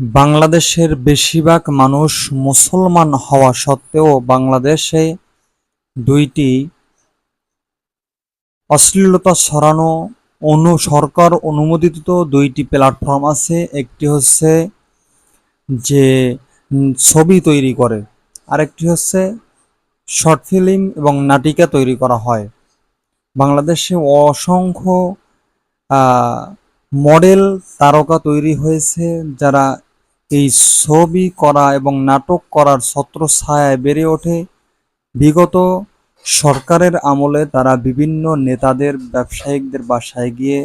বাংলাদেশের বেশিরভাগ মানুষ মুসলমান হওয়া সত্ত্বেও বাংলাদেশে দুইটি অশ্লীলতা ছড়ানো সরকার অনুমোদিত দুইটি প্ল্যাটফর্ম আছে। একটি হচ্ছে যে ছবি তৈরি করে, আরেকটি হচ্ছে শর্ট ফিল্ম এবং নাটিকা তৈরি করা হয়। বাংলাদেশে অসংখ্য মডেল তারকা তৈরি হয়েছে, যারা এই ছবি করা এবং নাটক করার ছত্রছায়ায় বেড়ে ওঠে। বিগত সরকারের আমলে তারা বিভিন্ন নেতাদের, ব্যবসায়িকদের বাসায় গিয়ে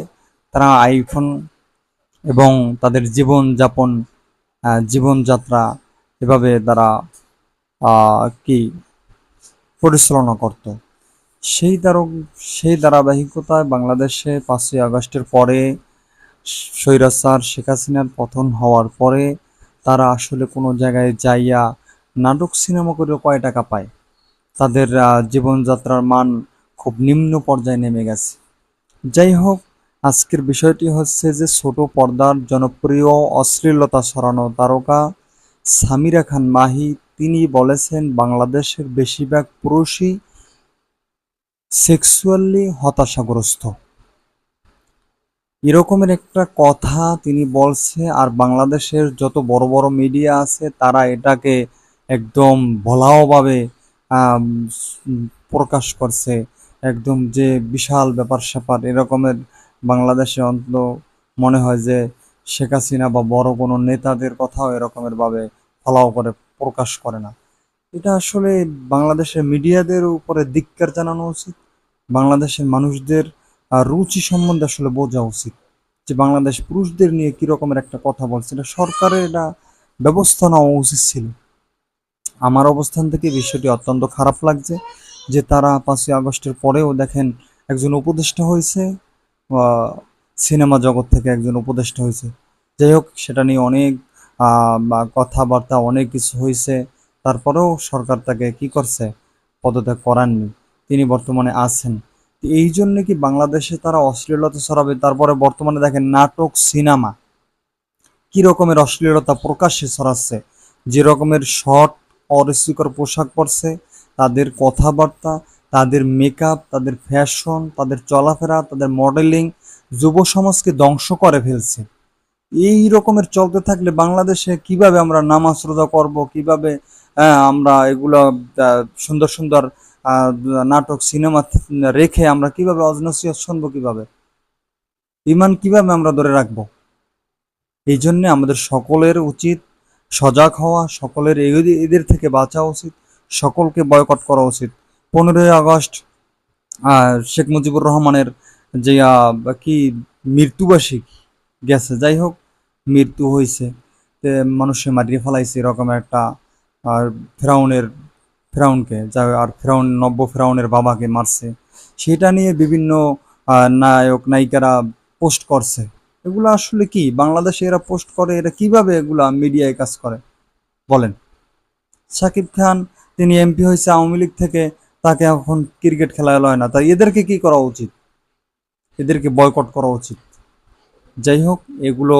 তারা আইফোন এবং তাদের জীবনযাত্রা এভাবে তারা কি পরিচালনা করত। সেই দ্বারা সেই ধারাবাহিকতায় বাংলাদেশে 5ই আগস্টের পরে, স্বৈরাচার শেখ হাসিনার পতন হওয়ার পরে, তারা আসলে কোনো জায়গায় যাইয়া নাটক সিনেমা করে কয় টাকা পায়, তাদের জীবনযাত্রার মান খুব নিম্ন পর্যায়ে নেমে গেছে। যাই হোক, আজকের বিষয়টি হচ্ছে যে ছোট পর্দার জনপ্রিয় অশ্লীলতা ছড়ানো তারকা সামিরা খান মাহি তিনি বলেছেন বাংলাদেশের বেশিরভাগ পুরুষই সেক্সুয়ালি হতাশাগ্রস্ত। এরকমের একটা কথা তিনি বলছে, আর বাংলাদেশের যত বড় বড় মিডিয়া আছে তারা এটাকে একদম ভোলাওভাবে আম, প্রকাশ করছে, একদম যে বিশাল ব্যাপার স্যাপার এরকমের। বাংলাদেশে অন্তত মনে হয় যে শেখ হাসিনা বা বড় কোনো নেতাদের কথাও এরকমের ভাবে ফলাও করে প্রকাশ করে না। এটা আসলে বাংলাদেশের মিডিয়াদের উপরে ধিক্কার জানানো উচিত। বাংলাদেশের মানুষদের রুচি সম্বন্ধে আসলে বোঝা উচিত যে বাংলাদেশ পুরুষদের নিয়ে কি রকমের একটা কথা বলছে। এটা সরকারের এটা ব্যবস্থা নেওয়া উচিত ছিল। আমার অবস্থান থেকে বিষয়টি অত্যন্ত খারাপ লাগছে যে তারা 5ই আগস্টের পরেও দেখেন একজন উপদেষ্টা হয়েছে, সিনেমা জগৎ থেকে একজন উপদেষ্টা হয়েছে। যাই হোক, সেটা নিয়ে অনেক কথাবার্তা, অনেক কিছু হয়েছে। তারপরেও সরকার তাকে কি করছে, পদত্যাগ করাননি, তিনি বর্তমানে আছেন। এই জন্য কি বাংলাদেশে তারা অশ্লীলতা ছড়াবে? তারপরে বর্তমানে দেখেন নাটক সিনেমা কি রকমের অশ্লীলতা প্রকাশ্যে ছড়াচ্ছে, যে রকমের শর্ট অরুচিকর পোশাক পরছে, তাদের কথাবার্তা, তাদের মেকআপ, তাদের ফ্যাশন, তাদের চলাফেরা, তাদের মডেলিং যুব সমাজকে ধ্বংস করে ফেলছে। এই রকমের চলতে থাকলে বাংলাদেশে কিভাবে আমরা নামাজ রোজা করব, কিভাবে আমরা এগুলো সুন্দর সুন্দর আহ, নাটক সিনেমা রেখে আমরা কিভাবে অজনসিয়ত শুনবো, কিভাবে ইমান কিভাবে আমরা ধরে রাখবো? এই জন্য আমাদের সকলের উচিত সজাগ হওয়া, সকলের এদের থেকে বাঁচা উচিত, সকলকে বয়কট করা উচিত। 15ই আগস্ট শেখ মুজিবুর রহমানের যে কি মৃত্যুবার্ষিকী গেছে, যাই হোক, মৃত্যু হয়েছে, মানুষে মারিয়ে ফেলাইছে এরকম একটা আর ফেরাউনকে যা, আর নব্য ফেরাউনের বাবাকে মারছে, সেটা নিয়ে বিভিন্ন নায়ক নায়িকারা পোস্ট করছে। এগুলো আসলে কি বাংলাদেশে এরা পোস্ট করে? এরা কিভাবে এগুলা মিডিয়ায় কাজ করে বলেন? সাকিব খান তিনি এমপি হয়েছে আওয়ামী লীগ থেকে, তাকে এখন ক্রিকেট খেলায় লয় না, তাই এদেরকে কি করা উচিত? এদেরকে বয়কট করা উচিত। যাই হোক, এগুলো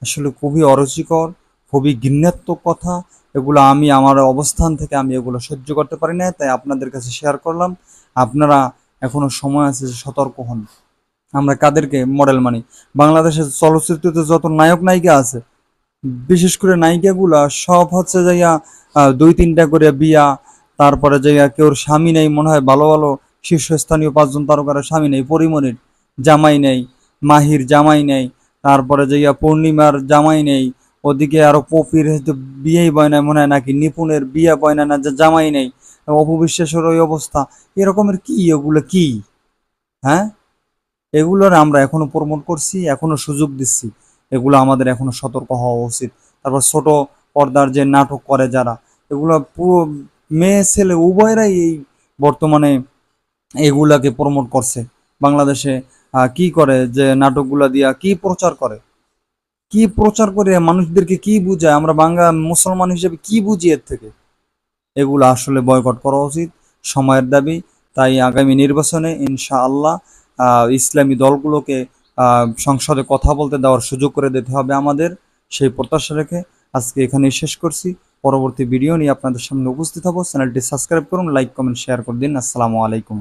আসলে খুবই অরুচিকর, খুবই ঘৃণাত্মক কথা। এগুলো আমি আমার অবস্থান থেকে আমি এগুলো সহ্য করতে পারি না, তাই আপনাদের কাছে শেয়ার করলাম। আপনারা এখনো সময় আছে যে সতর্ক হন। আমরা কাদেরকে মডেল মানি? বাংলাদেশের চলচ্চিত্রতে যত নায়ক নায়িকা আছে, বিশেষ করে নায়িকাগুলা সব হচ্ছে যাইয়া 2-3টা করে বিয়া, তারপরে যাইয়া কেউর স্বামী নেই, মনে হয় ভালো ভালো শীর্ষস্থানীয় 5জন তারকার স্বামী নেই, পরিমণির জামাই নেই, মাহির জামাই নেই, তারপরে যাইয়া পূর্ণিমার জামাই নেই, ওদিকে আরো পপির হয়তো বিয়েই বয় না মনে হয়, নাকি নিপুণের বিয়ে বয় না, না জামাই নেই, অপু বিশ্বাসের ওই অবস্থা। এরকমের কি এগুলো কি? হ্যাঁ, এগুলোর আমরা এখনো প্রমোট করছি, এখনো সুযোগ দিচ্ছি। এগুলো আমাদের এখনো সতর্ক হওয়া উচিত। তারপর ছোট পর্দার যে নাটক করে যারা, এগুলো পুরো মেয়ে ছেলে উভয়রাই এই বর্তমানে এগুলাকে প্রমোট করছে। বাংলাদেশে কি করে যে নাটকগুলা দিয়া কি প্রচার করে, কি প্রচার করে মানুষদেরকে কি বুঝায়, আমরা বাংলা মুসলমান হিসেবে কি বুঝি এর থেকে? এগুলো আসলে বয়কট করা উচিত, সময়ের দাবি। তাই আগামী নির্বাচনে ইনশাআল্লাহ ইসলামী দলগুলোকে সংসদে কথা বলতে দেওয়ার সুযোগ করে দিতে হবে আমাদের, সেই প্রত্যাশা রেখে আজকে এখানেই শেষ করছি। পরবর্তী ভিডিও নিয়ে আপনাদের সামনে উপস্থিত হব। চ্যানেলটি সাবস্ক্রাইব করুন, লাইক কমেন্ট শেয়ার করে দিন। আসসালামু আলাইকুম।